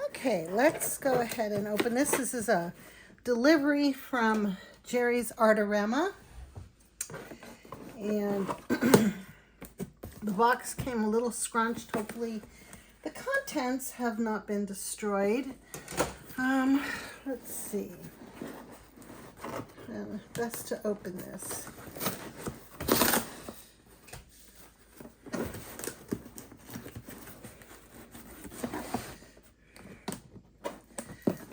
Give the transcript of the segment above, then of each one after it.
Okay, let's go ahead and open this. This is a delivery from Jerry's Artarama. And the box came a little scrunched. Hopefully the contents have not been destroyed. Let's see. Best to open this.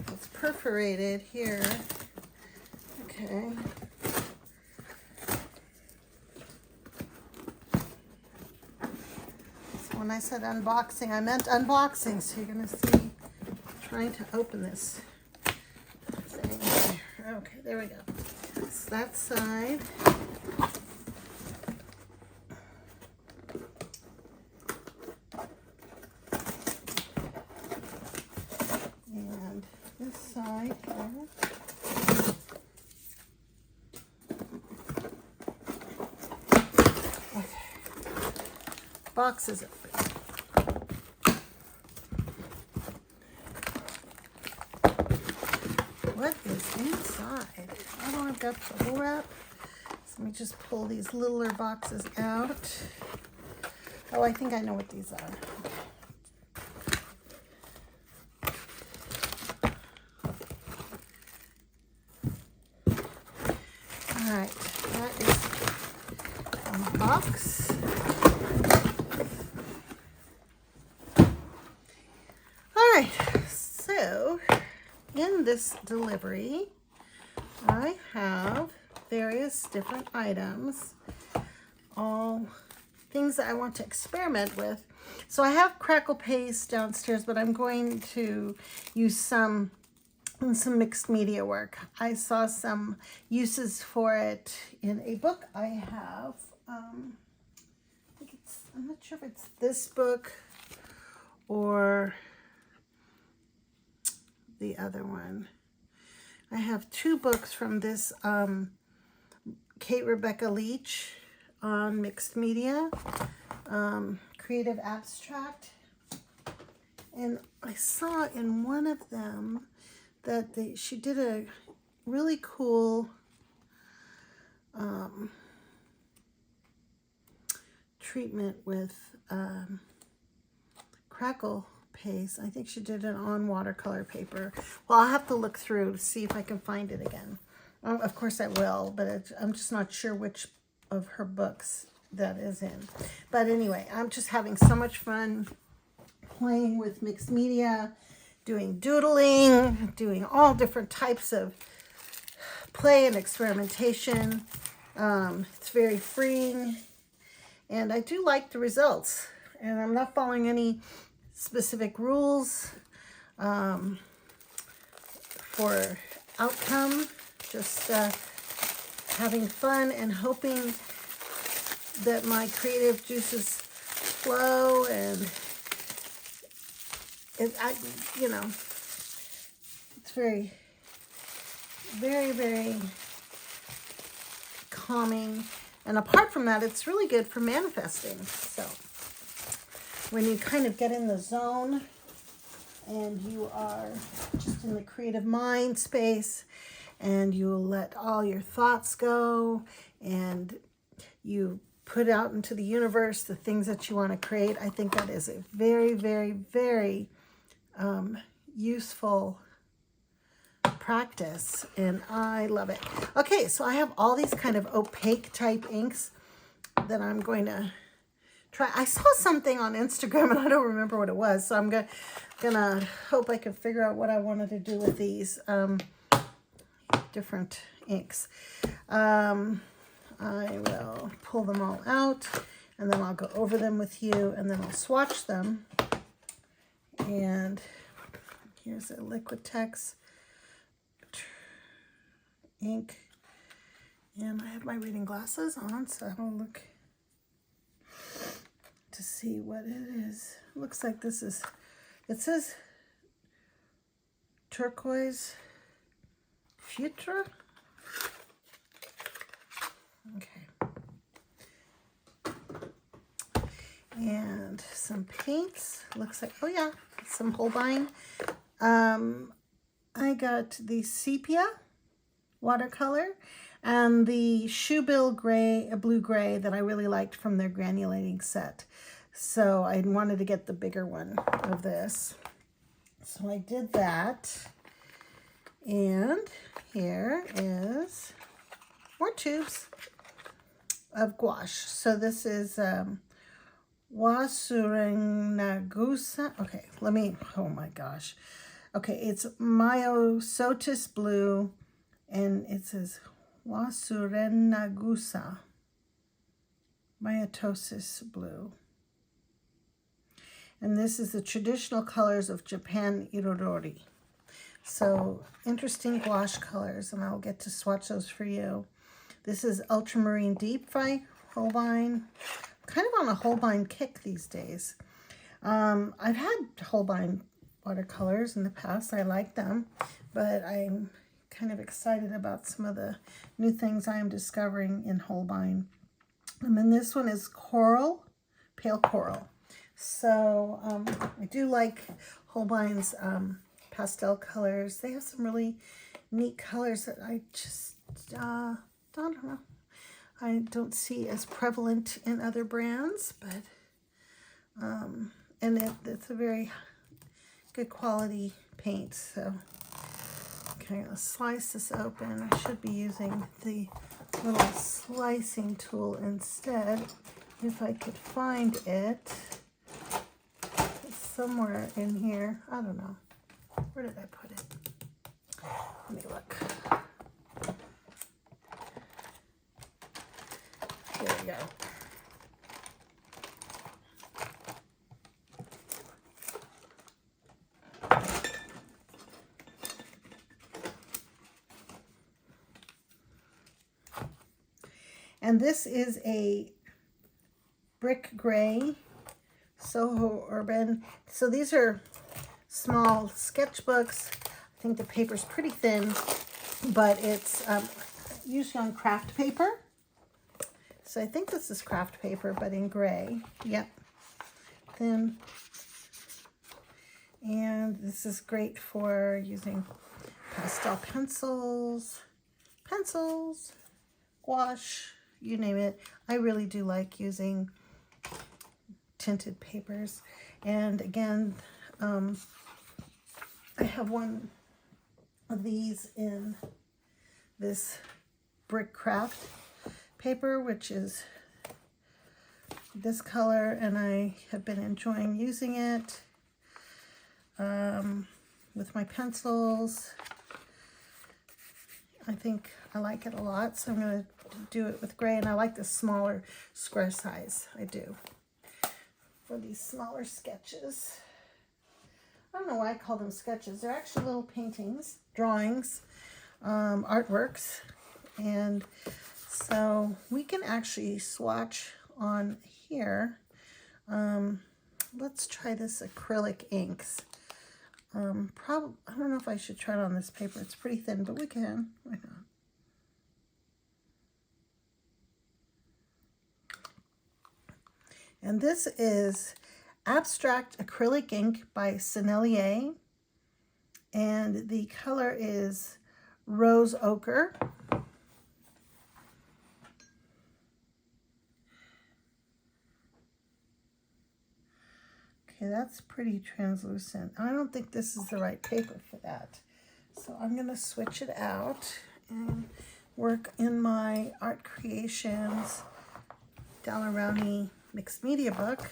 It's perforated here. Okay. So when I said unboxing, I meant unboxing. So you're going to see trying to open this thing. Okay, there we go. That's that side. And this side here. Okay. Box is open. What is inside? Oh, I've got bubble wrap. So let me just pull these littler boxes out. Oh, I think I know what these are. All right, that is a box. All right, so in this delivery, I have various different items, all things that I want to experiment with. So I have crackle paste downstairs, but I'm going to use some mixed media work. I saw some uses for it in a book I have. I'm not sure if it's this book or the other one. I have two books from this Kate Rebecca Leach on mixed media, creative abstract. And I saw in one of them that she did a really cool treatment with crackle paste. I think she did it on watercolor paper. Well, I'll have to look through to see if I can find it again. Of course I will, but I'm just not sure which of her books that is in. But anyway, I'm just having so much fun playing with mixed media, doing doodling, doing all different types of play and experimentation. It's very freeing, and I do like the results. And I'm not following any specific rules for outcome, just having fun and hoping that my creative juices flow, and it's very, very, very calming. And apart from that, it's really good for manifesting. So when you kind of get in the zone and you are just in the creative mind space and you let all your thoughts go and you put out into the universe the things that you want to create, I think that is a very, very, very useful practice, and I love it. Okay, so I have all these kind of opaque type inks that I'm going to try. I saw something on Instagram and I don't remember what it was, so I'm gonna hope I can figure out what I wanted to do with these different inks. I will pull them all out and then I'll go over them with you, and then I'll swatch them. And here's a Liquitex ink, and I have my reading glasses on, so I will look to see what it is. It looks like this is, it says turquoise futre. Okay. And some paints. Looks like, oh yeah, some Holbein I got the sepia watercolor and the shoebill gray, a blue gray that I really liked from their granulating set. So I wanted to get the bigger one of this. So I did that. And here is more tubes of gouache. So this is Wasurenagusa. Okay, oh my gosh. Okay, it's Myosotis blue, and it says Wasurenagusa. Myosotis blue. And this is the traditional colors of Japan Irorori. So interesting gouache colors, and I'll get to swatch those for you. This is Ultramarine Deep by Holbein. Kind of on a Holbein kick these days. I've had Holbein watercolors in the past. I like them, but I'm kind of excited about some of the new things I am discovering in Holbein. And then this one is Coral, Pale Coral. So I do like Holbein's pastel colors. They have some really neat colors that I just don't know. I don't see as prevalent in other brands, but and it's a very good quality paint. So okay, I'm gonna slice this open. I should be using the little slicing tool instead, if I could find it. It's somewhere in here. I don't know. Where did I put it? Let me look. Here we go. And this is a brick gray Soho Urban. So these are small sketchbooks. I think the paper's pretty thin, but it's usually on craft paper. So I think this is craft paper, but in gray. Yep, thin. And this is great for using pastel pencils, gouache, you name it. I really do like using tinted papers. And again, I have one of these in this brick craft paper, which is this color, and I have been enjoying using it with my pencils. I think I like it a lot, so I'm going to do it with gray, and I like the smaller square size. I do for these smaller sketches. I don't know why I call them sketches. They're actually little paintings, drawings, artworks. And so we can actually swatch on here. Let's try this acrylic inks. I don't know if I should try it on this paper. It's pretty thin, but we can. Why not? And this is Abstract Acrylic Ink by Sennelier, and the color is Rose Ochre. Okay, that's pretty translucent. I don't think this is the right paper for that. So I'm going to switch it out and work in my Art Creations Dalarani mixed media book.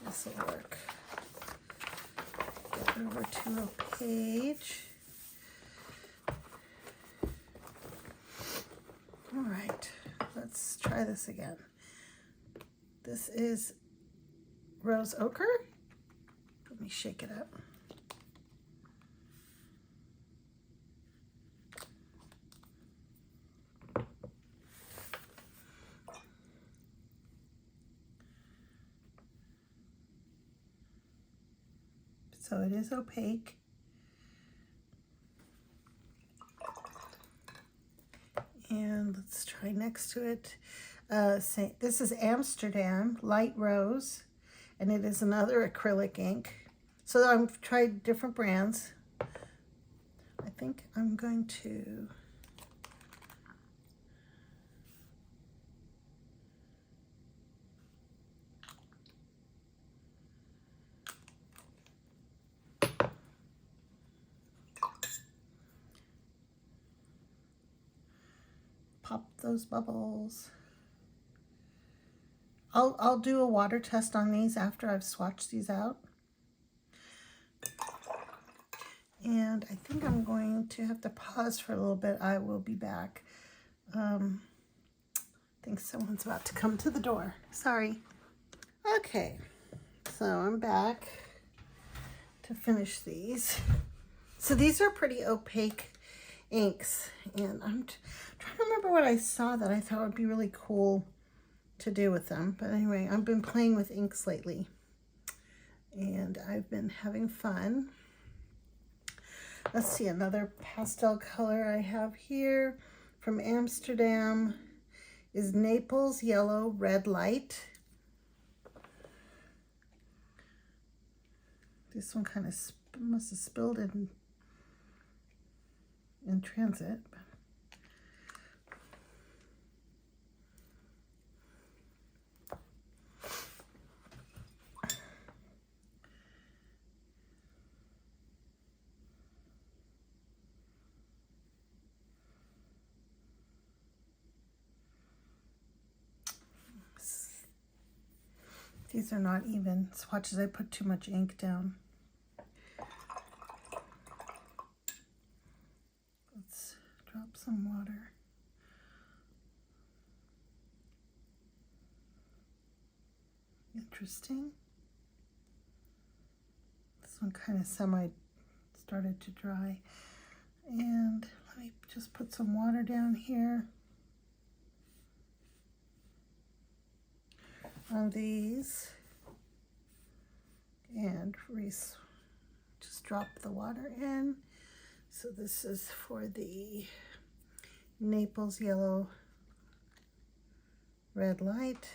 This will work. Get over to a page. All right, let's try this again. This is Rose Ochre. Let me shake it up. So it is opaque. And let's try next to it. This is Amsterdam Light Rose, and it is another acrylic ink. So I've tried different brands. I think I'm going to pop those bubbles. I'll do a water test on these after I've swatched these out. And I think I'm going to have to pause for a little bit. I will be back. I think someone's about to come to the door. Sorry. Okay, so I'm back to finish these. So these are pretty opaque inks, and I'm trying to remember what I saw that I thought would be really cool to do with them. But anyway, I've been playing with inks lately, and I've been having fun. Let's see, another pastel color I have here from Amsterdam is Naples Yellow Red Light. This one kind of must have spilled in transit. These are not even swatches. I put too much ink down. Let's drop some water. Interesting. This one kind of started to dry. And let me just put some water down here on these, and just drop the water in. So this is for the Naples Yellow Red Light.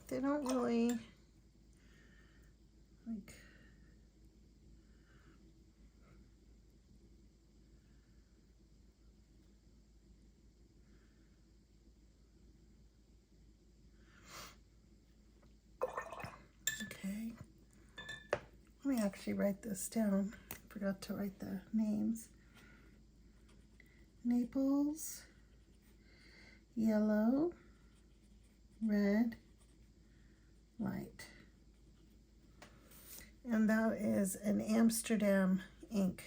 They don't really like. Okay, let me actually write this down. Forgot to write the names. Naples Yellow Red Light. And that is an Amsterdam ink.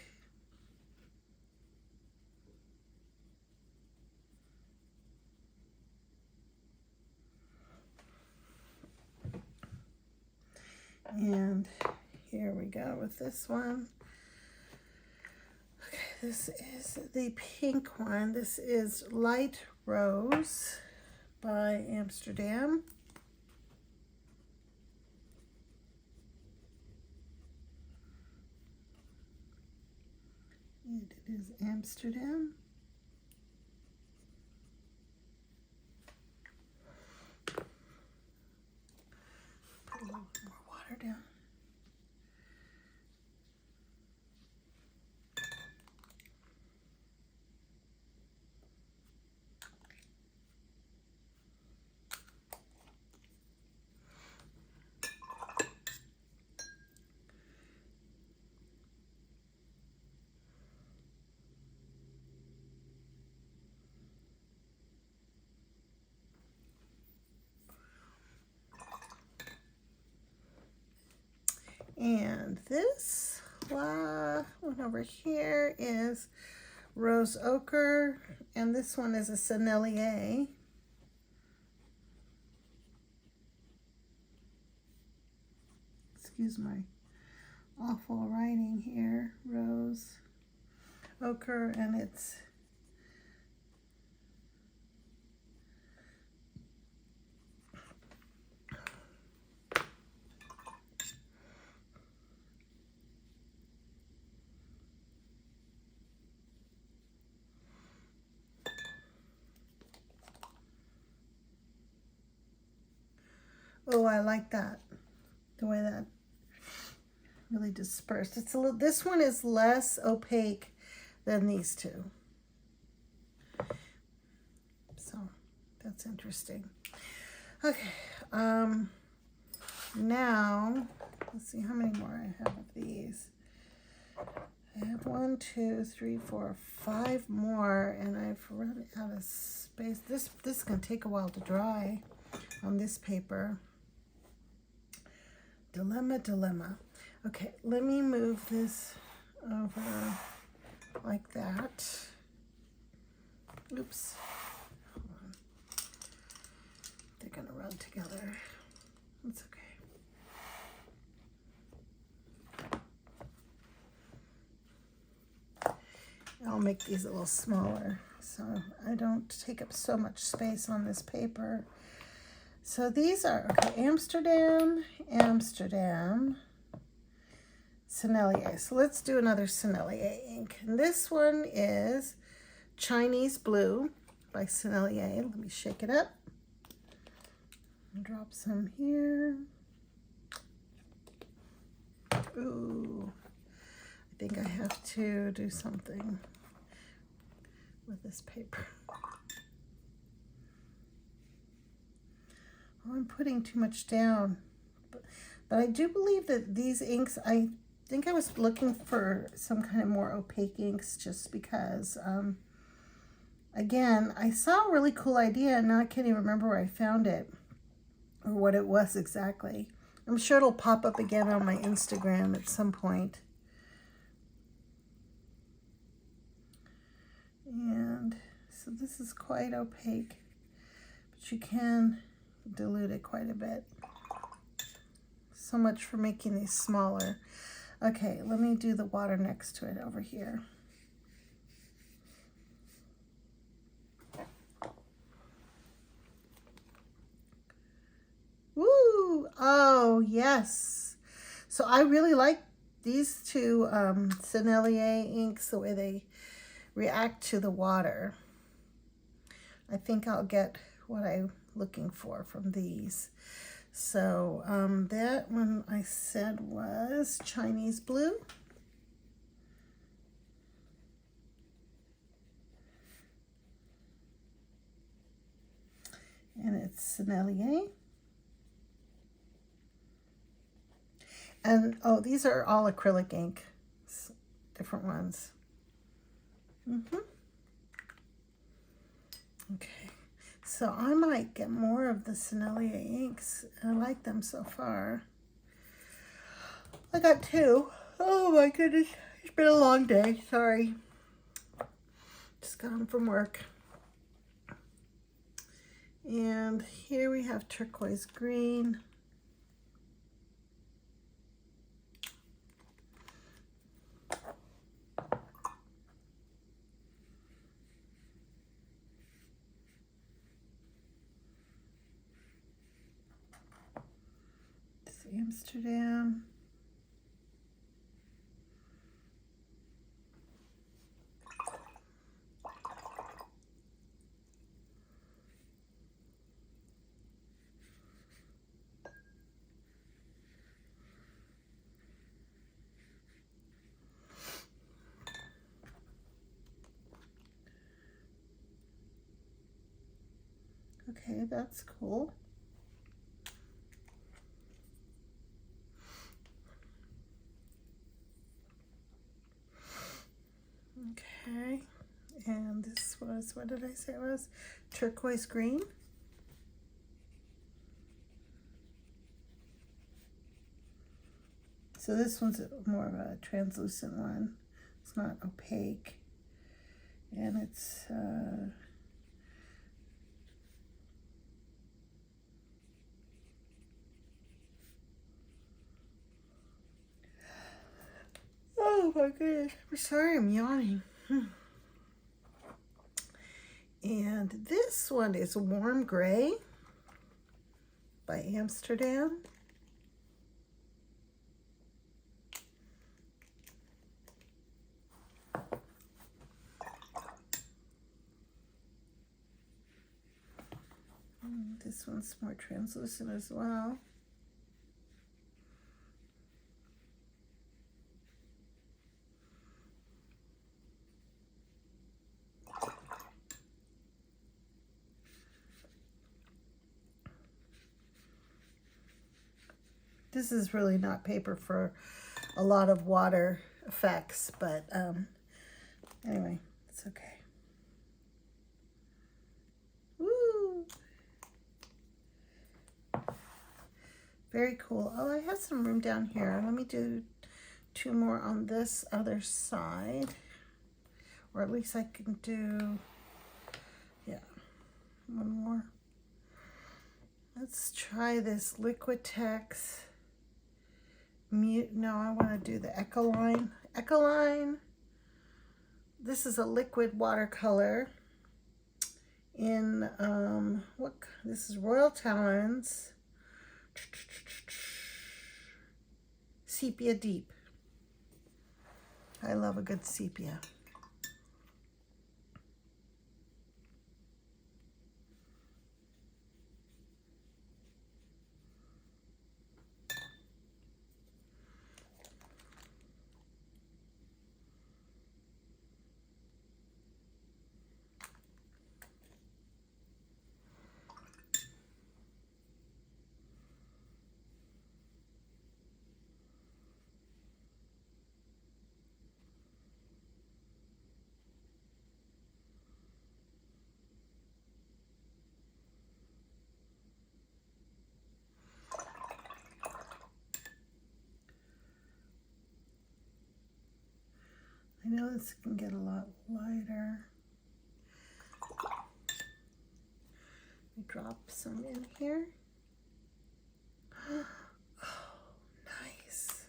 And here we go with this one. Okay, this is the pink one. This is Light Rose by Amsterdam. And it is Amsterdam. Put a little more water down. And this one over here is Rose Ochre, and this one is a Sennelier. Excuse my awful writing here. Rose Ochre, and it's Oh, I like that. The way that really dispersed. It's a little, this one is less opaque than these two. So that's interesting. Okay. Now let's see how many more I have of these. I have 1, 2, 3, 4, 5 more, and I've run out of space. This is going to take a while to dry on this paper. Dilemma. Okay, let me move this over like that. Oops. Hold on. They're going to run together. It's okay. I'll make these a little smaller so I don't take up so much space on this paper. So these are, okay, Amsterdam, Sennelier. So let's do another Sennelier ink. And this one is Chinese Blue by Sennelier. Let me shake it up. Drop some here. Ooh, I think I have to do something with this paper. Oh, I'm putting too much down. But I do believe that these inks, I think I was looking for some kind of more opaque inks just because, again, I saw a really cool idea and now I can't even remember where I found it or what it was exactly. I'm sure it'll pop up again on my Instagram at some point. And so this is quite opaque, but you can dilute it quite a bit. So much for making these smaller. Okay, let me do the water next to it over here. Woo! Oh, yes. So I really like these two Sennelier inks, the way they react to the water. I think I'll get what I'm looking for from these. So that one I said was Chinese Blue. And it's Sennelier. And oh, these are all acrylic ink, different ones. Okay, so I might get more of the Sennelier inks. I like them so far. I got 2. Oh my goodness, it's been a long day, sorry. Just got home from work. And here we have turquoise green. Amsterdam. Okay, that's cool. Okay, and this was, what did I say it was? Turquoise green. So this one's more of a translucent one. It's not opaque. And it's, oh my goodness, I'm sorry, I'm yawning. And this one is Warm Gray by Amsterdam. This one's more translucent as well. This is really not paper for a lot of water effects, but anyway, it's okay. Woo! Very cool. Oh, I have some room down here. Let me do 2 more on this other side. Or at least I can do, yeah, 1 more. Let's try this Liquitex. No, I want to do the Ecoline. Ecoline. This is a liquid watercolor in this is Royal Talons Sepia Deep. I love a good sepia. I know this can get a lot lighter. Let me drop some in here. Oh, nice.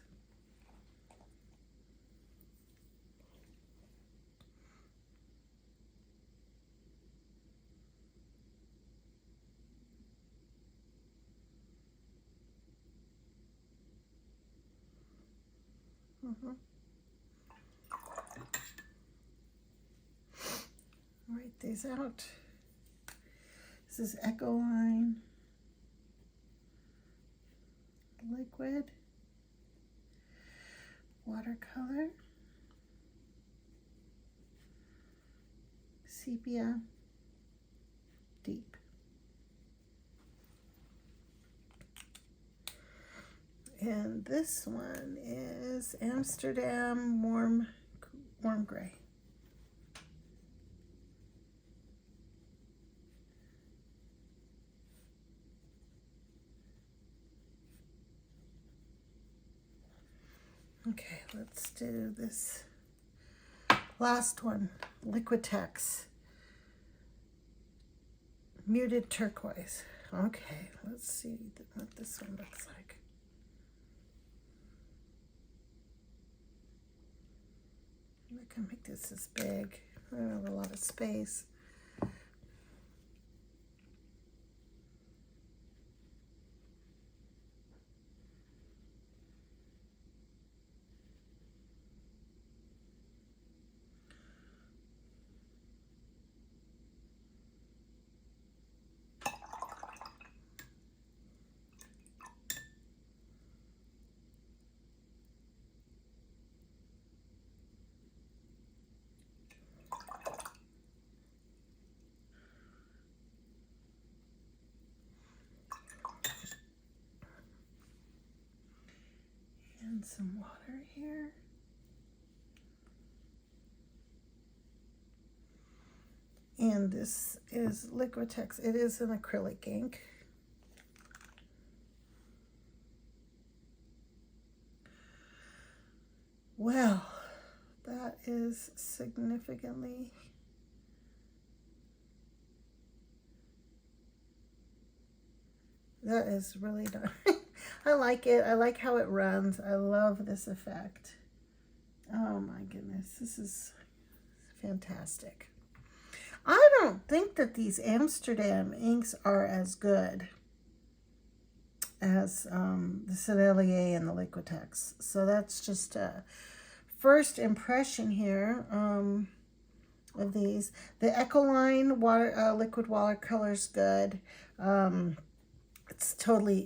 Write these out. This is Ecoline liquid watercolor sepia deep. And this one is Amsterdam warm gray. Okay, let's do this last one, Liquitex, muted turquoise. Okay, let's see what this one looks like. I can make this as big. I don't have a lot of space. And some water here. And this is Liquitex. It is an acrylic ink. Well, that is significantly that is really nice. I like it. I like how it runs. I love this effect. Oh my goodness, this is fantastic. I don't think that these Amsterdam inks are as good as the Sennelier and the Liquitex. So that's just a first impression here. of these. The Ecoline liquid watercolor is good. It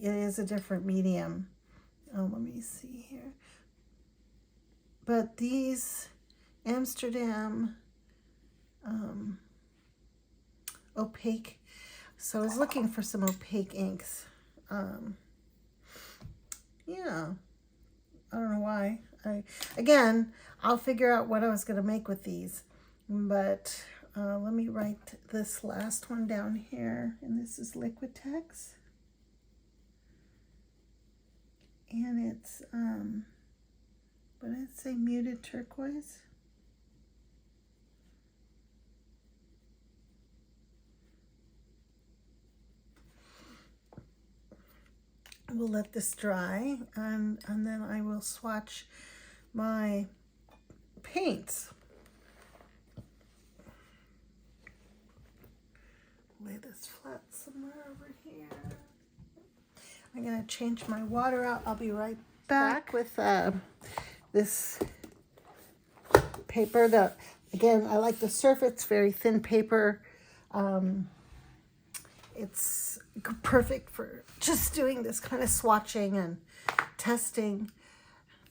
is a different medium. Oh, let me see here. But these Amsterdam opaque, so I was looking for some opaque inks. Yeah, I don't know why. Again, I'll figure out what I was going to make with these. But let me write this last one down here. And this is Liquitex. And it's, what did it say? Muted turquoise? We'll let this dry, and then I will swatch my paints. Lay this flat somewhere over here. I'm going to change my water out. I'll be right back with this paper. Again, I like the surface. It's very thin paper. It's perfect for just doing this kind of swatching and testing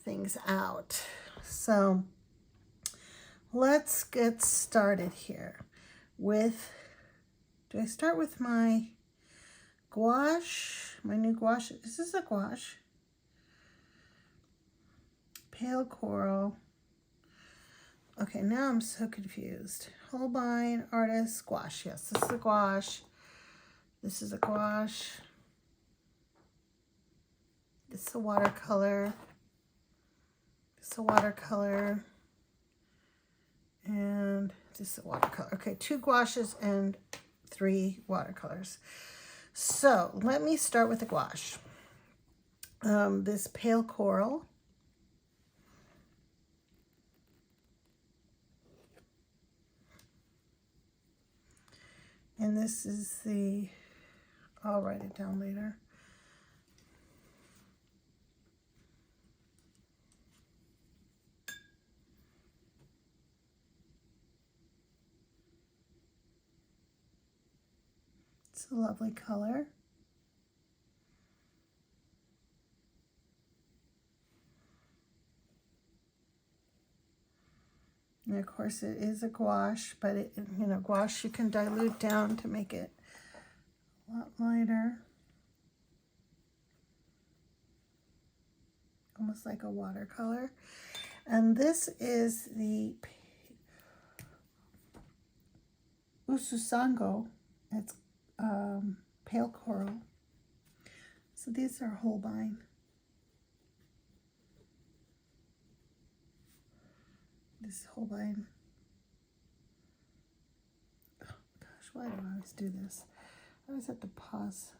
things out. So let's get started here with, do I start with my gouache, my new gouache? This is a gouache. Pale coral. Okay, now I'm so confused. Holbein, artist, gouache. Yes, this is a gouache. This is a gouache. This is a watercolor. This is a watercolor. And this is a watercolor. Okay, 2 gouaches and 3 watercolors. So let me start with the gouache. This pale coral. And this is the, I'll write it down later. It's a lovely color. And of course it is a gouache, but gouache you can dilute down to make it a lot lighter. Almost like a watercolor. And this is the Ususango. It's pale coral. So these are Holbein. This is Holbein. Oh gosh, why do I always do this? I always have to pause.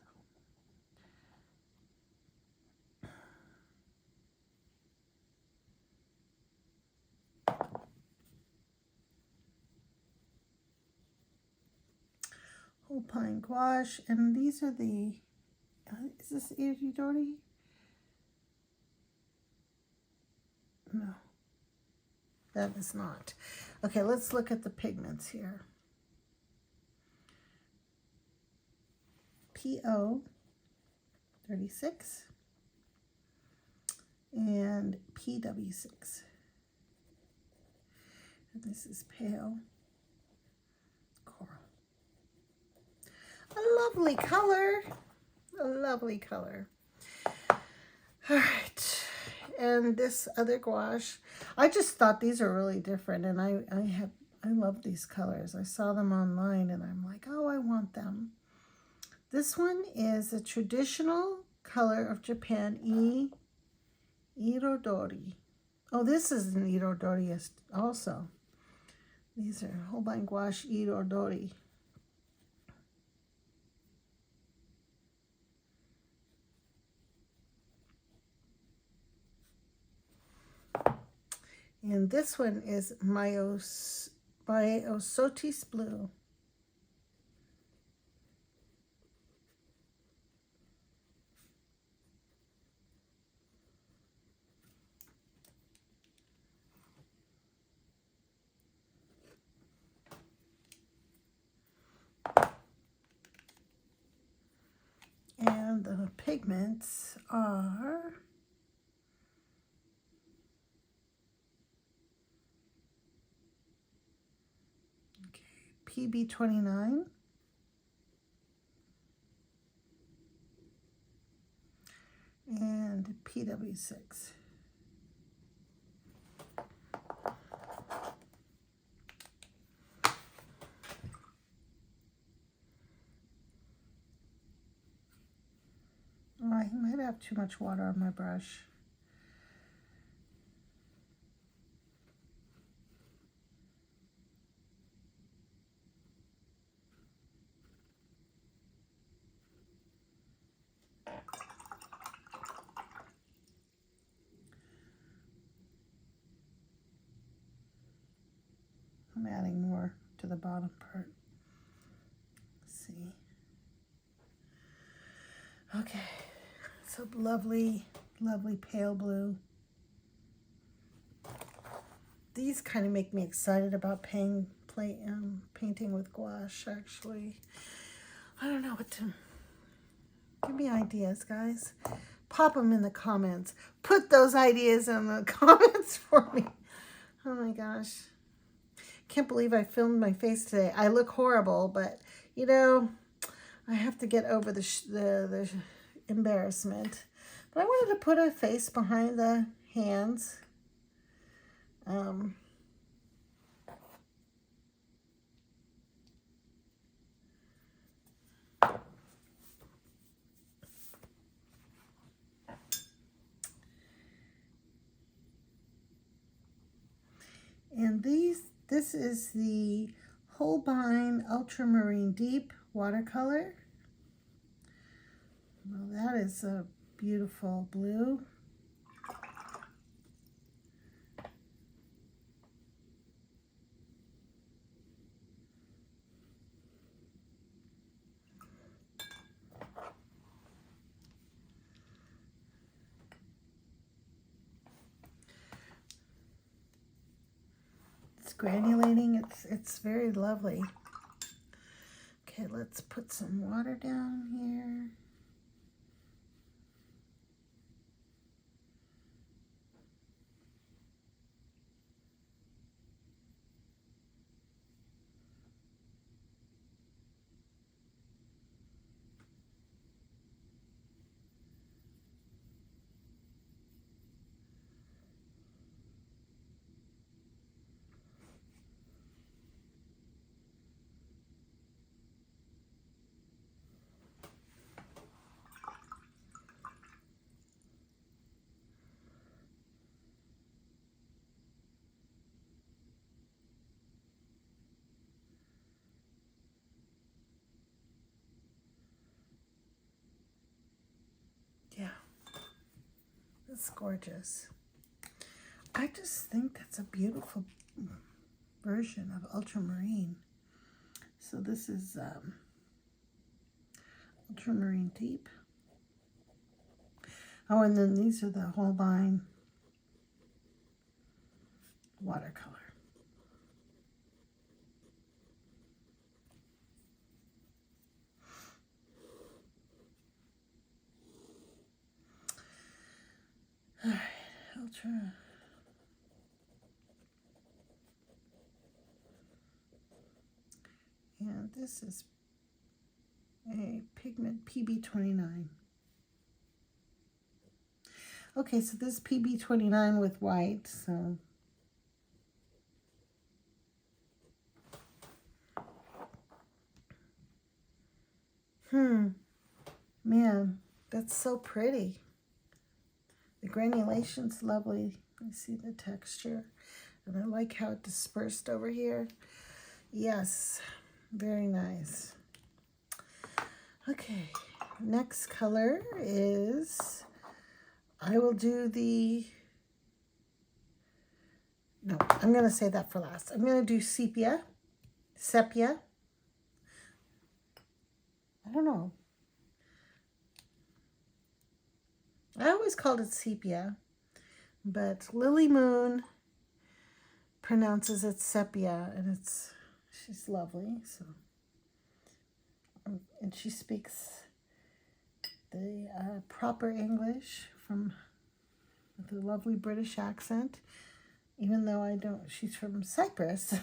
Holbein gouache, and these are the, is this Iridori? No, that is not. Okay, let's look at the pigments here. PO 36 and PW6. And this is pale coral. A lovely color. A lovely color. All right. And this other gouache, I just thought these are really different, and I love these colors. I saw them online and I'm like, oh, I want them. This one is a traditional color of Japan, Irodori. Oh, this is an Irodori also. These are Holbein gouache Irodori. And this one is Myosotis Blue. pigments are PB29 and PW6. Oh, I might have too much water on my brush. I'm adding more to the bottom part. Let's see. Okay, so lovely, lovely pale blue. These kind of make me excited about painting with gouache, actually. I don't know what to... Give me ideas, guys. Pop them in the comments. Put those ideas in the comments for me. Oh my gosh. Can't believe I filmed my face today. I look horrible, but you know, I have to get over the embarrassment. But I wanted to put a face behind the hands. And this is the Holbein Ultramarine Deep watercolor. Well, that is a beautiful blue. Granulating, it's very lovely. Okay, let's put some water down here. Yeah, that's gorgeous. I just think that's a beautiful version of ultramarine. So this is ultramarine deep. Oh, and then these are the Holbein watercolor. All right, ultra. And this is a pigment PB29. Okay, so this is PB29 with white, so. Man, that's so pretty. The granulation's lovely. I see the texture. And I like how it dispersed over here. Yes, very nice. Okay, next color is, I will do the, no, I'm going to say that for last. I'm going to do sepia. I don't know. I always called it sepia, but Lily Moon pronounces it sepia, and she's lovely. So, and she speaks the proper English from with a lovely British accent, even though I don't, she's from Cyprus.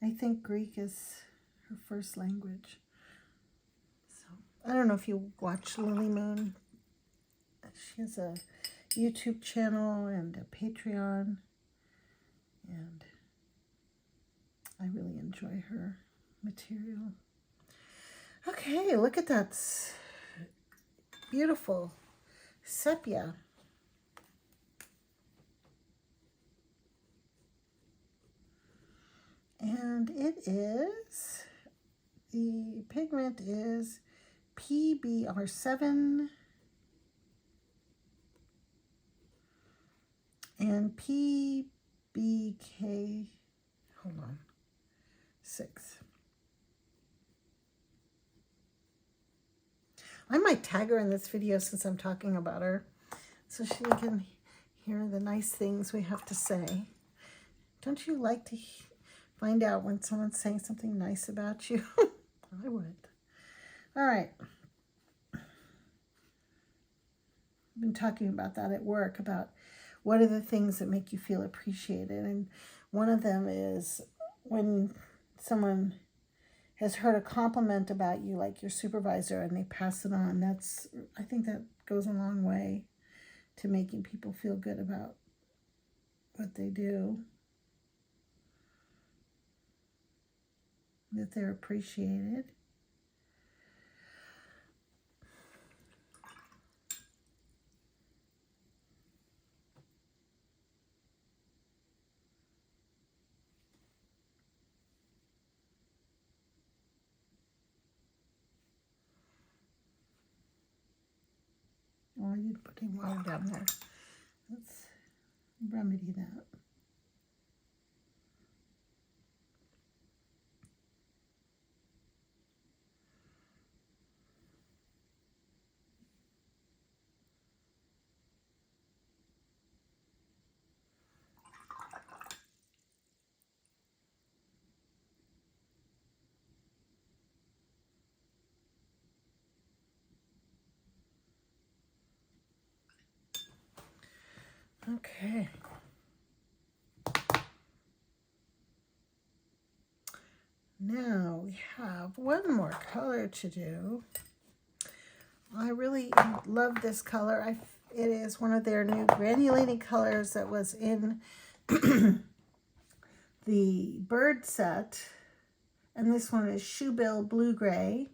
I think Greek is her first language. So I don't know if you watch Lily Moon. She has a YouTube channel and a Patreon, and I really enjoy her material. Okay, look at that beautiful sepia. And it is, the pigment is PBR7 and PBK, hold on, 6. I might tag her in this video since I'm talking about her, so she can hear the nice things we have to say. Don't you like to find out when someone's saying something nice about you? I would. All right. I've been talking about that at work, about what are the things that make you feel appreciated. And one of them is when someone has heard a compliment about you, like your supervisor, and they pass it on. That's, I think that goes a long way to making people feel good about what they do, that they're appreciated. Oh, I didn't put any water down there. Let's remedy that. Okay. Now we have one more color to do. I really love this color. It is one of their new granulating colors that was in the bird set. And this one is Shoebill Blue Gray.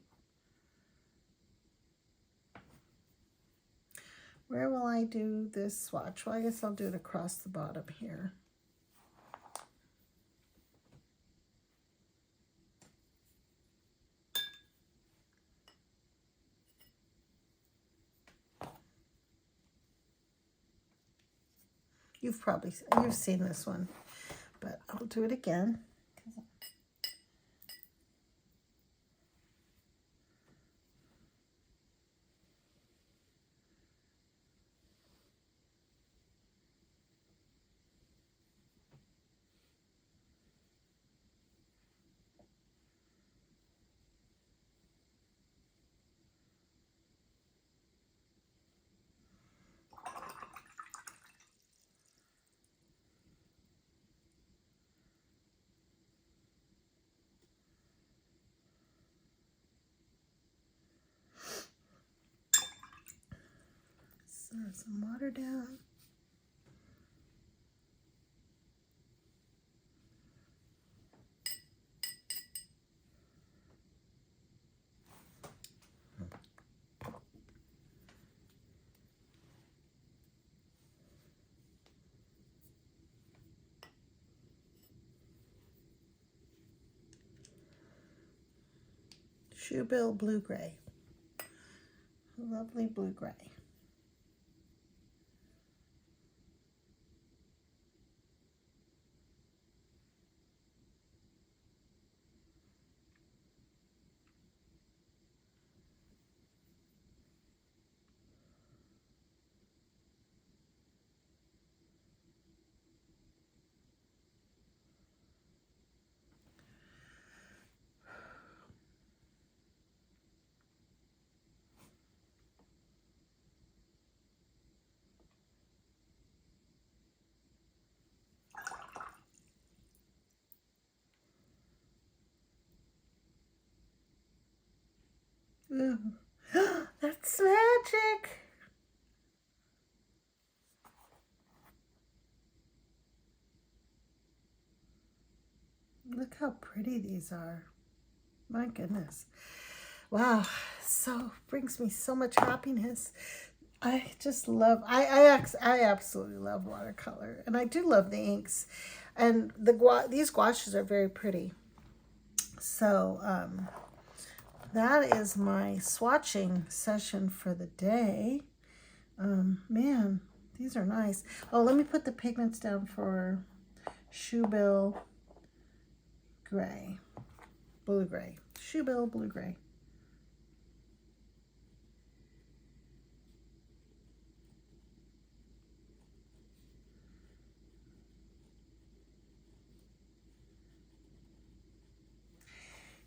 Where will I do this swatch? Well, I guess I'll do it across the bottom here. You've seen this one, but I'll do it again. Some water down. Shoebill Blue Gray. Lovely blue gray. Ooh. That's magic. Look how pretty these are. My goodness. Wow. So brings me so much happiness. I just love, I absolutely love watercolor, and I do love the inks, and these gouaches are very pretty. So that is my swatching session for the day. Man, these are nice. Oh, let me put the pigments down for Shoebill Gray, Blue Gray, Shoebill Blue Gray.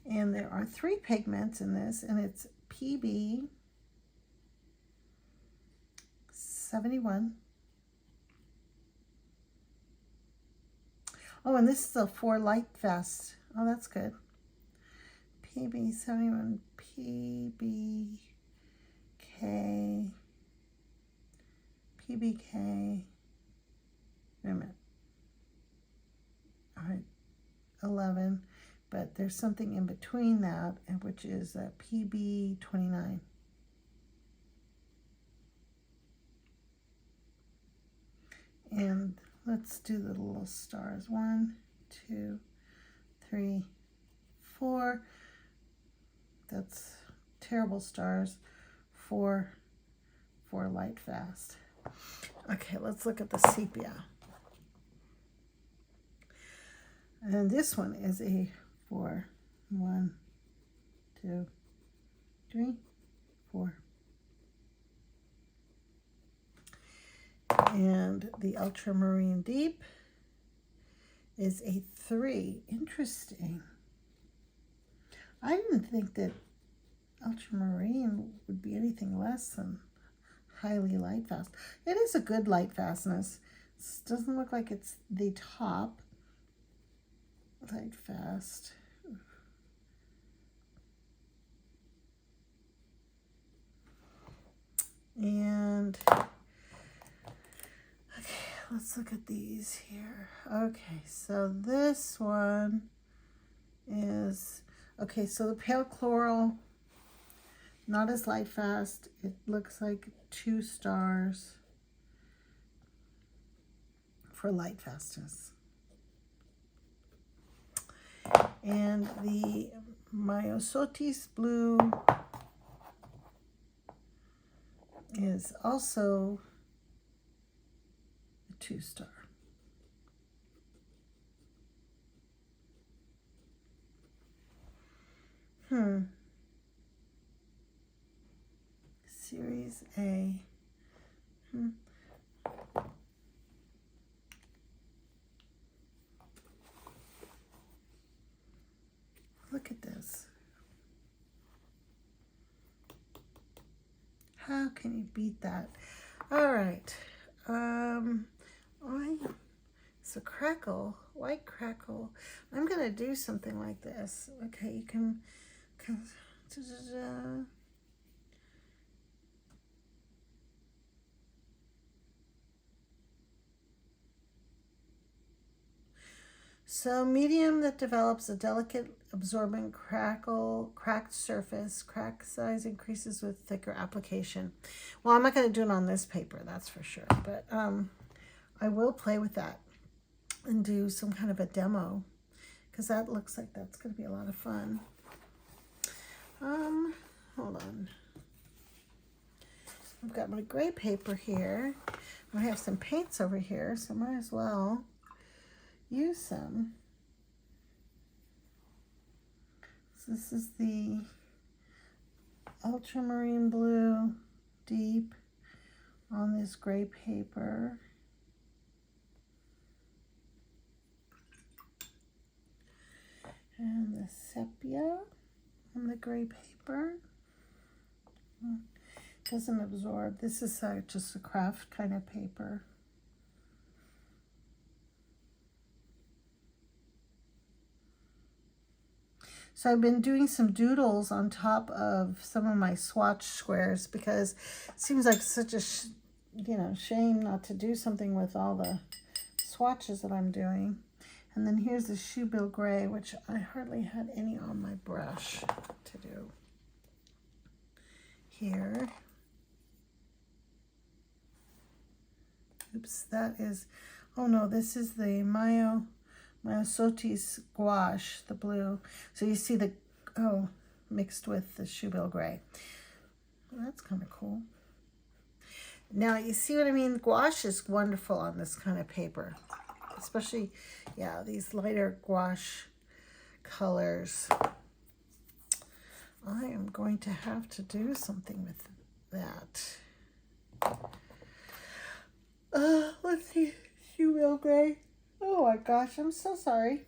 And there are 3 pigments in this, and it's PB 71. Oh, and this is a 4 light fast. Oh, that's good. PB 71, PBK, PBK. Wait a minute. All right, 11. But there's something in between that, which is a PB 29. And let's do the little stars. 1, 2, 3, 4. That's terrible stars. 4 light fast. Okay, let's look at the sepia. And this one is a 4. 1, 2, 3, 4. And the ultramarine deep is a 3. Interesting. I didn't think that ultramarine would be anything less than highly light fast. It is a good light fastness. This doesn't look like it's the top light fast. And okay, let's look at these here. Okay, so this one is, okay, so the pale coral, not as light fast. It looks like 2 stars for light fastness. And the Myosotis blue is also a 2 star. Series A. Look at this. How can you beat that? All right. It's a crackle, white crackle. I'm gonna do something like this. Okay, you can so medium that develops a delicate absorbent cracked surface. Crack size increases with thicker application. Well, I'm not going to do it on this paper, that's for sure. But I will play with that and do some kind of a demo, because that looks like that's going to be a lot of fun. Hold on. I've got my gray paper here. I have some paints over here, so I might as well use some. So this is the ultramarine blue deep on this gray paper. And the sepia on the gray paper. Doesn't absorb. This is just a craft kind of paper. So I've been doing some doodles on top of some of my swatch squares because it seems like such a, shame not to do something with all the swatches that I'm doing. And then here's the shoe bill gray, which I hardly had any on my brush to do. Here. Oops, that is, oh no, this is the Myosotis gouache, the blue. So you see the, mixed with the shoe bill gray. Well, that's kind of cool. Now, you see what I mean? Gouache is wonderful on this kind of paper. Especially, yeah, these lighter gouache colors. I am going to have to do something with that. Let's see. Shoe bill gray. Oh my gosh, I'm so sorry.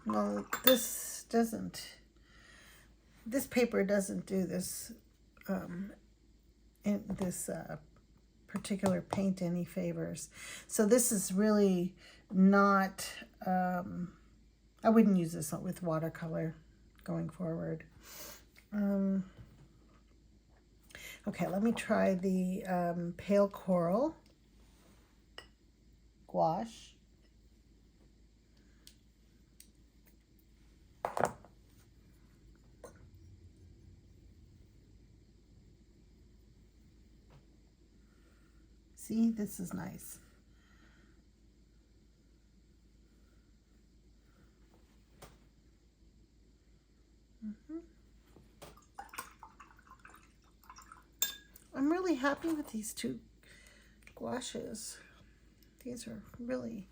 Well, this paper doesn't do this, particular paint any favors. So this is really not, I wouldn't use this with watercolor going forward. Okay, let me try the pale coral gouache. See, this is nice. I'm really happy with these two gouaches. These are really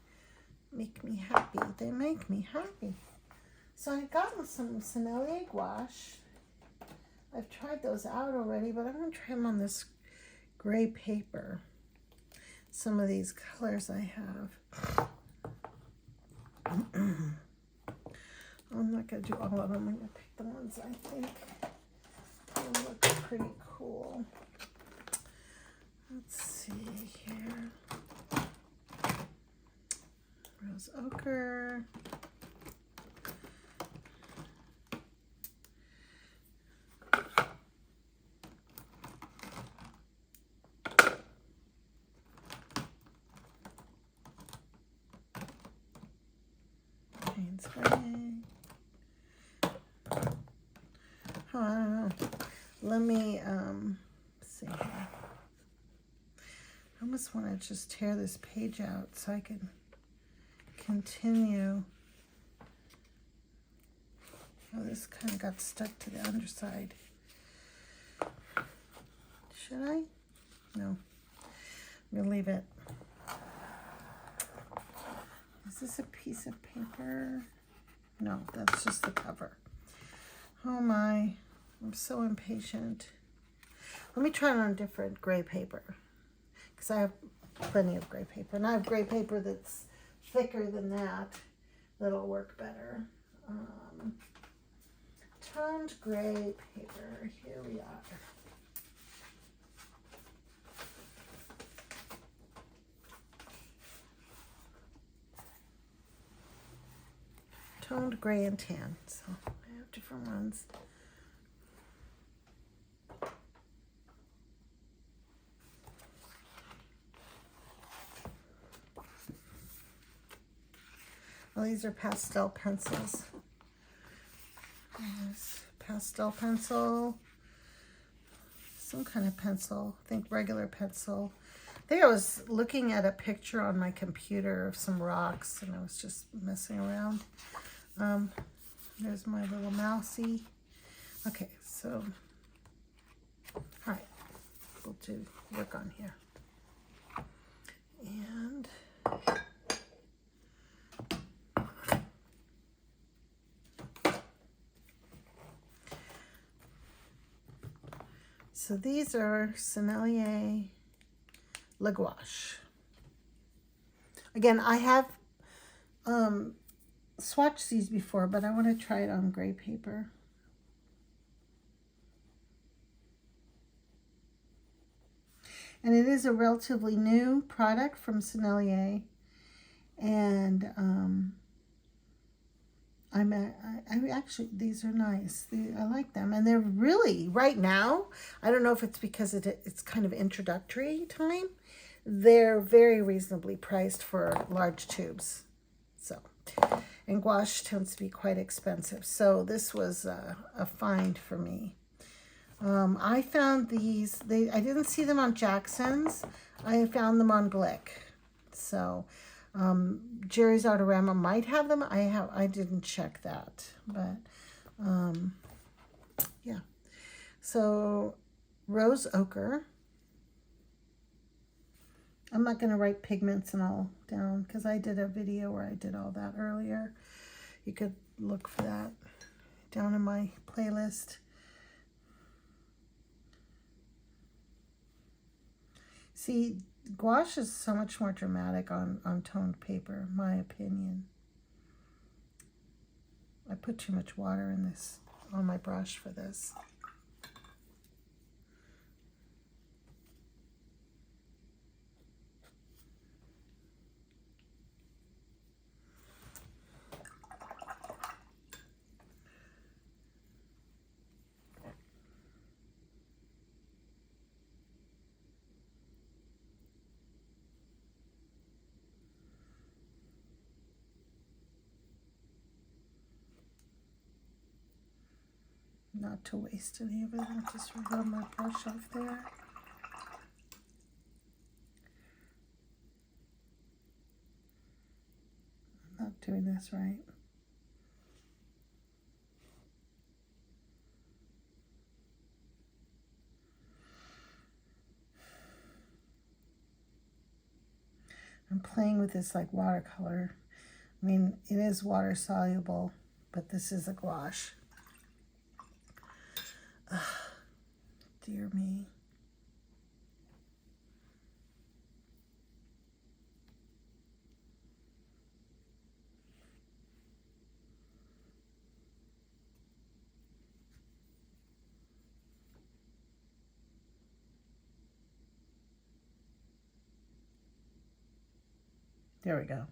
make me happy. They make me happy. So I've gotten some Sennelier gouache. I've tried those out already, but I'm going to try them on this gray paper. Some of these colors I have. I'm not going to do all of them. I'm going to pick the ones I think will look pretty cool. Let's see here. Rose ochre. Oh, I don't know. Let me see here. I almost want to just tear this page out so I can continue. Oh, this kind of got stuck to the underside. Should I? No. I'm going to leave it. Is this a piece of paper? No, that's just the cover. Oh my, I'm so impatient. Let me try it on a different gray paper, because I have plenty of gray paper. And I have gray paper that's thicker than that. That'll work better. Toned gray paper. Here we are. Toned gray and tan. So I have different ones. Well, these are pastel pencils. There's pastel pencil, some kind of pencil, I think regular pencil. I think I was looking at a picture on my computer of some rocks and I was just messing around. There's my little mousey. Okay, so, all right, we'll do work on here. And So these are Sennelier La Gouache. Again, I have swatched these before, but I want to try it on gray paper. And it is a relatively new product from Sennelier. And I actually, these are nice. I like them. And they're really, right now, I don't know if it's because it's kind of introductory time, they're very reasonably priced for large tubes. So, and gouache tends to be quite expensive. So this was a find for me. I found these, I didn't see them on Jackson's. I found them on Glick. So, Jerry's Artarama might have them. I didn't check that, but, yeah. So, rose ochre. I'm not going to write pigments and all down because I did a video where I did all that earlier. You could look for that down in my playlist. See, gouache is so much more dramatic on toned paper, in my opinion. I put too much water in this, on my brush for this. Not to waste any of it, I'll just rub my brush off there. I'm not doing this right. I'm playing with this like watercolor. I mean, it is water soluble, but this is a gouache. Ugh, dear me. There we go.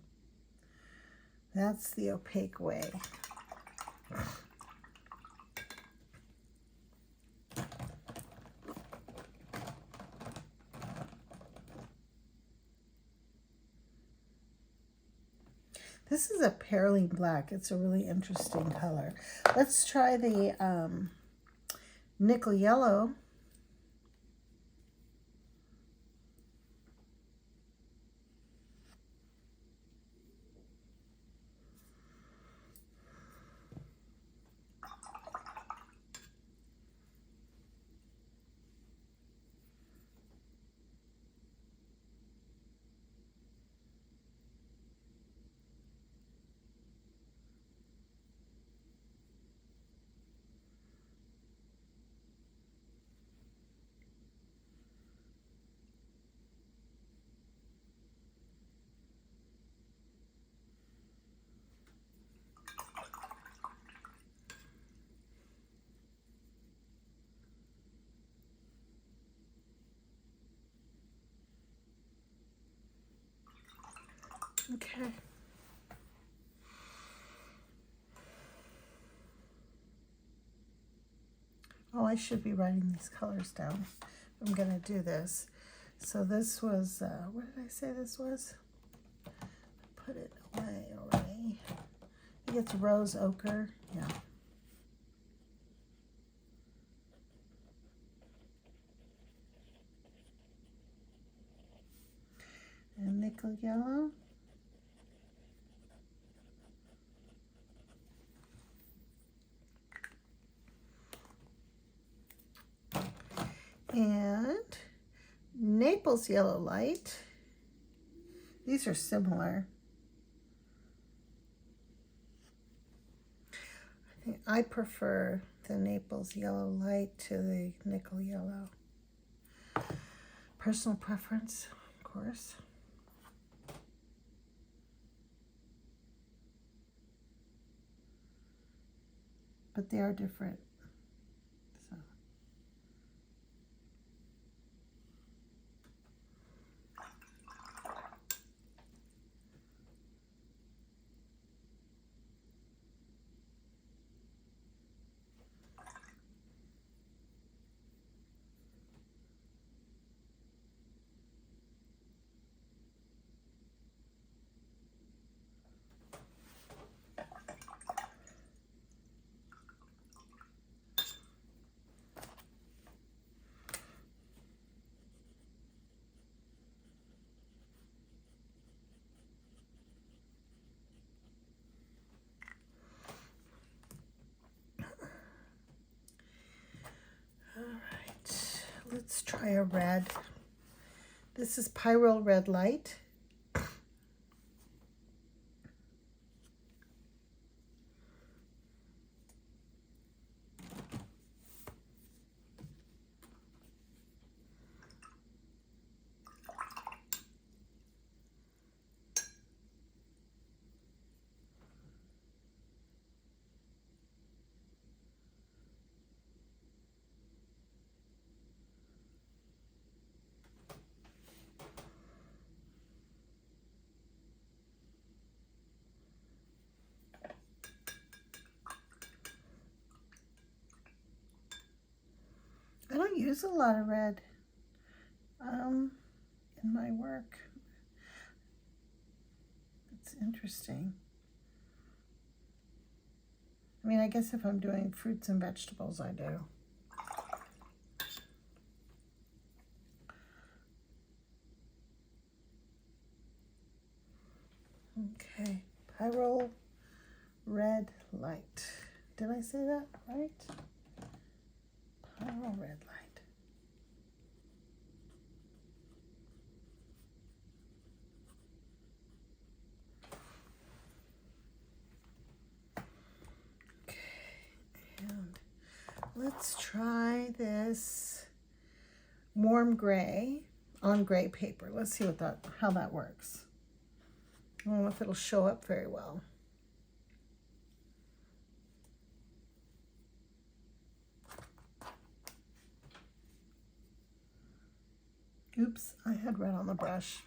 That's the opaque way. This is a perylene black. It's a really interesting color. Let's try the nickel yellow. Okay. Oh, I should be writing these colors down. I'm going to do this. So this was, what did I say this was? Put it away already. I think it's rose ochre. Yeah. And nickel yellow. And Naples yellow light. These are similar. I prefer the Naples yellow light to the nickel yellow. Personal preference, of course. But they are different. So. Let's try a red. This is Pyrrole Red Light. I don't use a lot of red in my work. It's interesting. I mean, I guess if I'm doing fruits and vegetables, I do. Okay, Pyrrole Red Light. Did I say that right? Pyrrole Red Light. Let's try this warm gray on gray paper. Let's see how that works. I don't know if it'll show up very well. Oops, I had red on the brush.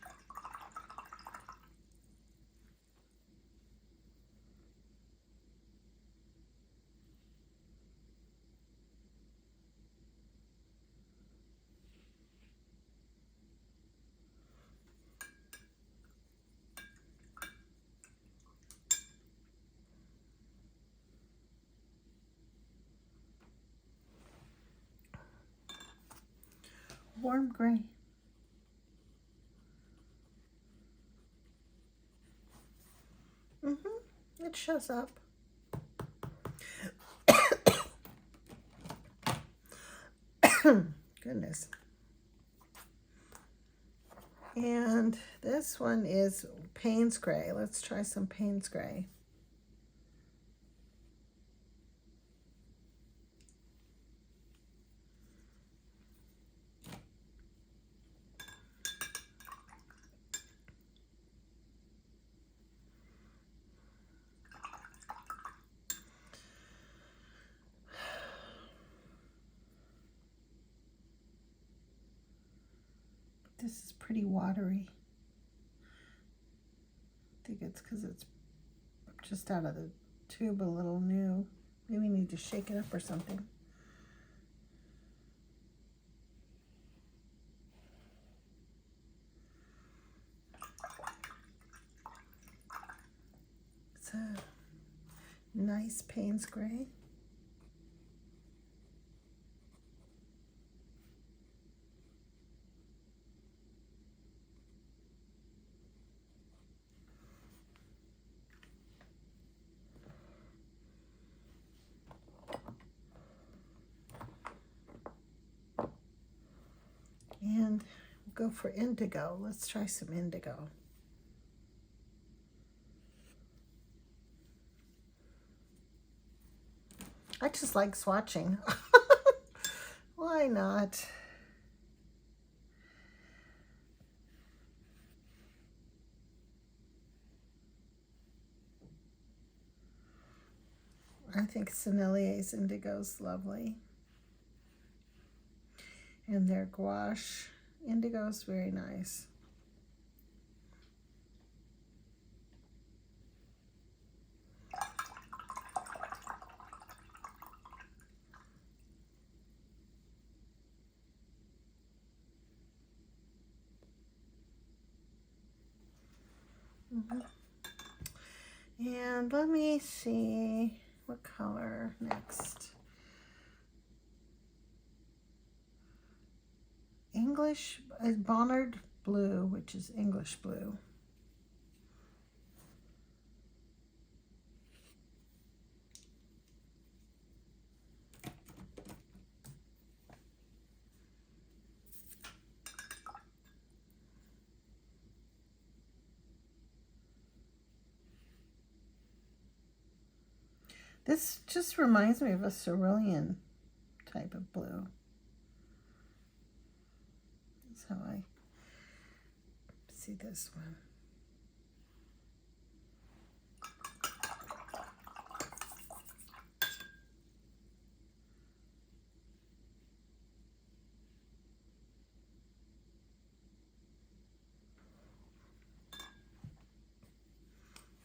Warm gray. It shows up. Goodness. And this one is Payne's Gray. Let's try some Payne's Gray. This is pretty watery. I think it's because it's just out of the tube a little new. Maybe we need to shake it up or something. It's a nice Payne's Gray. And we'll go for indigo. Let's try some indigo. I just like swatching. Why not? I think Sennelier's indigo's lovely. And their gouache indigo's very nice. And let me see what color next. English is Bonnard blue, which is English blue. This just reminds me of a cerulean type of blue. That's how I see this one.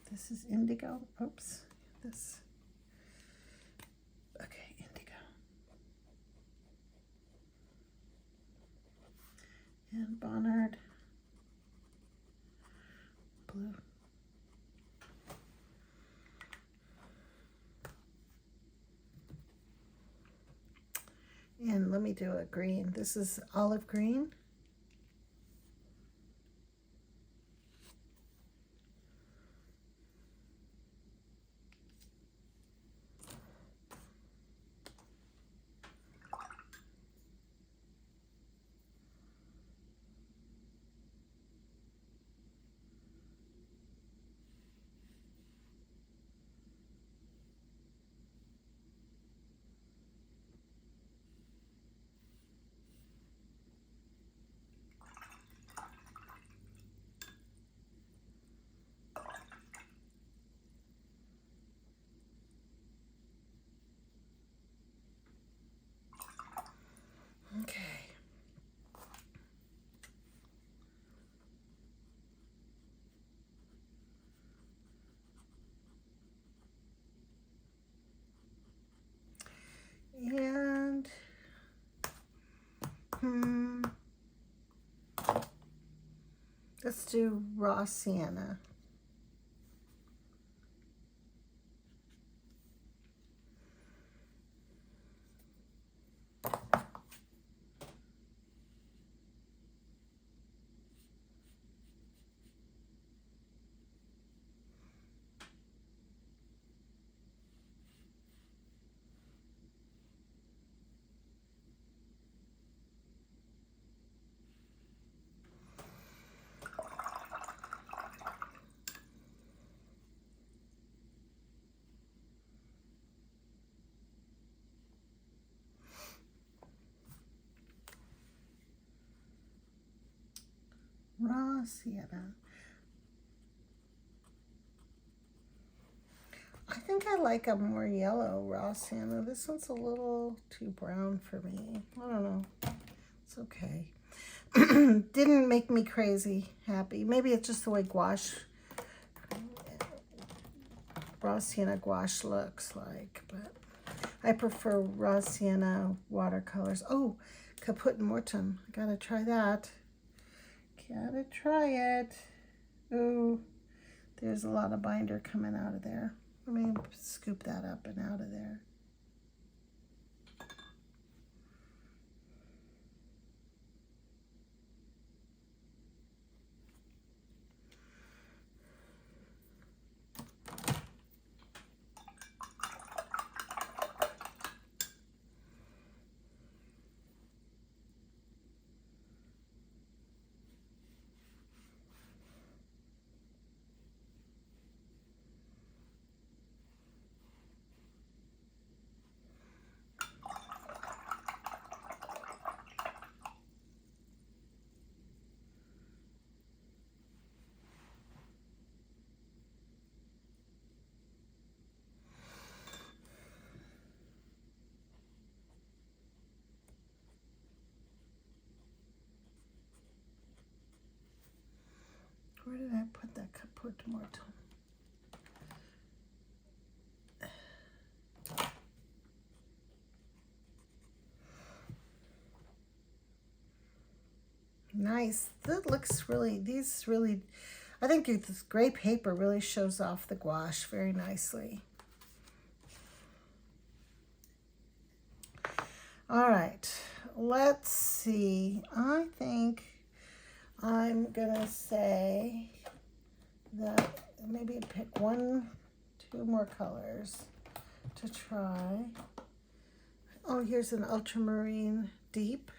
This is indigo. Oops. This. Okay, indigo. And Bonnard blue. And let me do a green. This is olive green. Okay. And let's do raw sienna. Raw sienna. I think I like a more yellow raw sienna. This one's a little too brown for me. I don't know. It's okay. Didn't make me crazy happy. Maybe it's just the way gouache, raw sienna gouache looks like, but I prefer raw sienna watercolors. Oh, Caput Mortuum. I gotta try that. Gotta try it. Oh, there's a lot of binder coming out of there. Let me scoop that up and out of there. put more time. Nice. That looks really, these really, I think this gray paper really shows off the gouache very nicely. All right, let's see. I think I'm gonna say that maybe pick 1, 2 more colors to try. Oh, here's an ultramarine deep.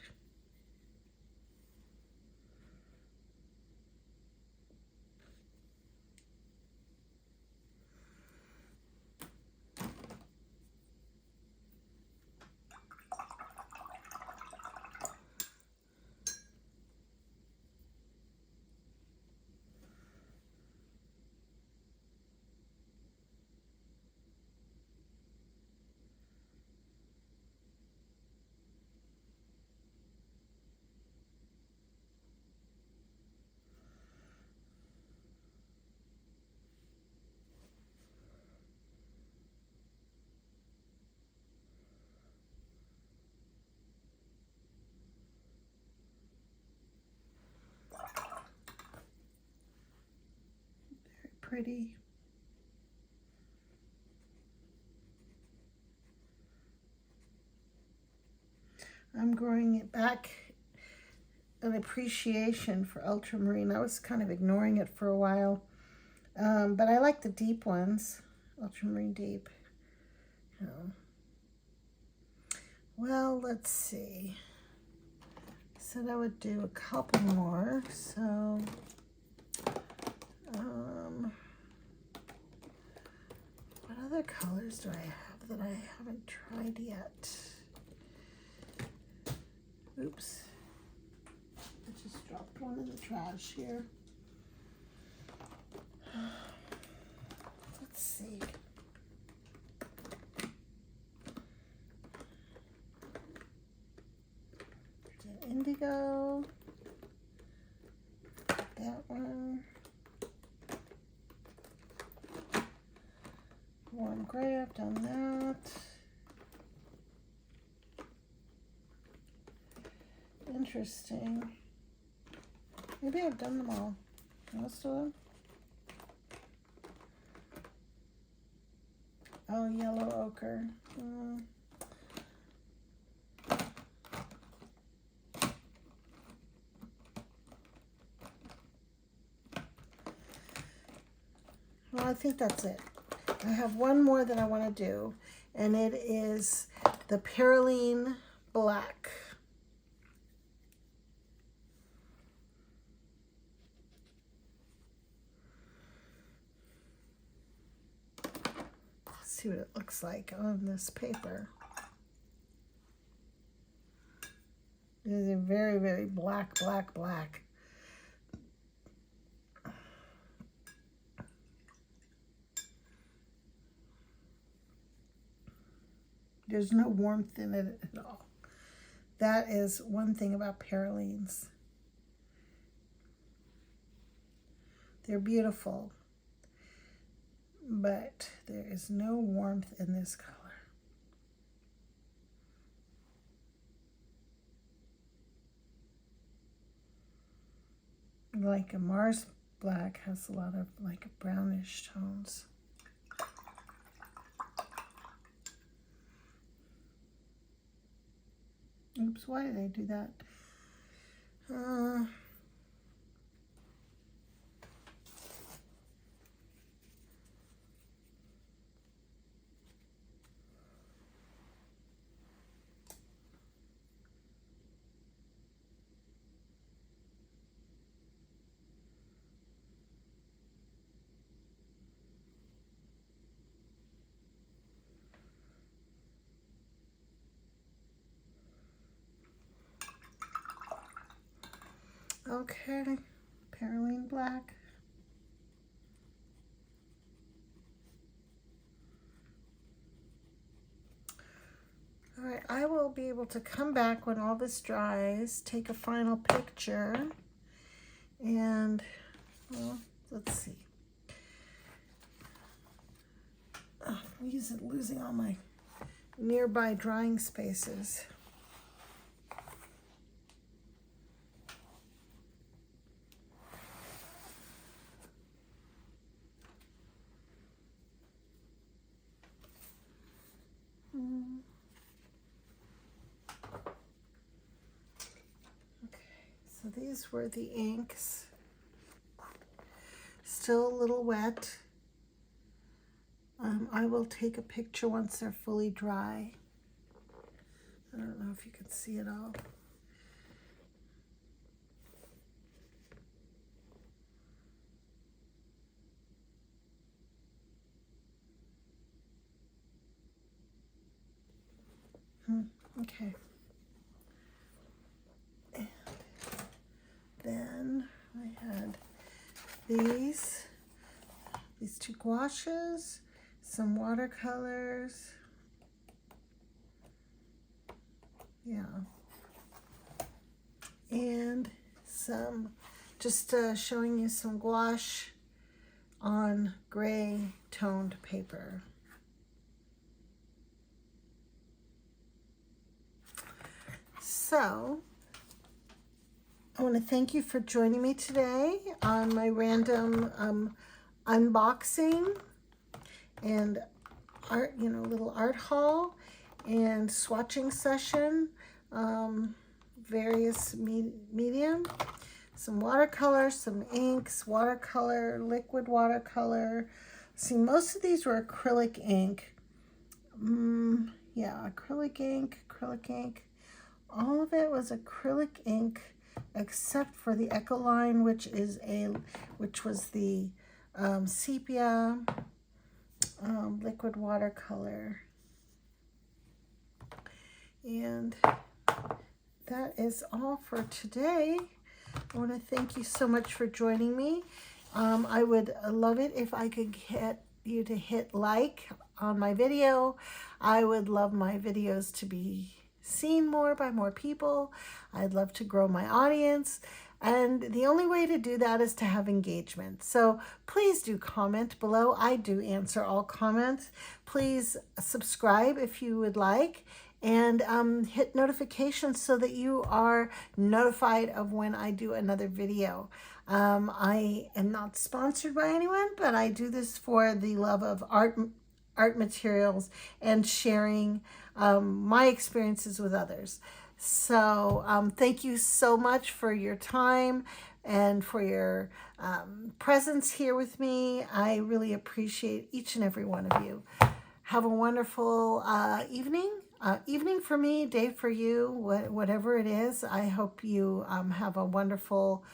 Pretty. I'm growing it back an appreciation for ultramarine. I was kind of ignoring it for a while, but I like the deep ones, ultramarine deep. Well, let's see. I said I would do a couple more, so what other colors do I have that I haven't tried yet? Oops. I just dropped one in the trash here. Let's see. Did indigo. That one. Warm gray, I've done that. Interesting. Maybe I've done them all. Most of them. Oh, yellow ochre. Well, I think that's it. I have one more that I want to do, and it is the Perylene Black. Let's see what it looks like on this paper. It is a very, very black, black, black. There's no warmth in it at all. That is one thing about Perylenes. They're beautiful, but there is no warmth in this color. Like a Mars black has a lot of like brownish tones. Oops, why did I do that? Okay, Perylene Black. All right, I will be able to come back when all this dries, take a final picture, and, well, let's see. losing all my nearby drying spaces. So these were the inks. Still a little wet. I will take a picture once they're fully dry. I don't know if you can see it all. Okay. And then I had these two gouaches, some watercolors. Yeah. And some, just showing you some gouache on gray toned paper. So, I want to thank you for joining me today on my random unboxing and art, little art haul and swatching session, various medium, some watercolor, some inks, watercolor, liquid watercolor. See, most of these were acrylic ink. Yeah, acrylic ink. All of it was acrylic ink, except for the Ecoline, which was the sepia liquid watercolor. And that is all for today. I want to thank you so much for joining me. I would love it if I could get you to hit like on my video. I would love my videos to be seen more by more people. I'd love to grow my audience. And the only way to do that is to have engagement. So please do comment below. I do answer all comments. Please subscribe if you would like, and hit notifications so that you are notified of when I do another video. I am not sponsored by anyone, but I do this for the love of art materials and sharing my experiences with others. So thank you so much for your time and for your presence here with me. I really appreciate each and every one of you. Have a wonderful evening. Evening for me, day for you, whatever it is. I hope you have a wonderful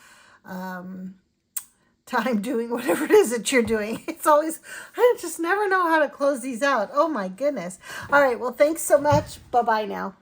time doing whatever it is that you're doing. It's always, I just never know how to close these out. Oh my goodness. All right, well, thanks so much. Bye-bye now.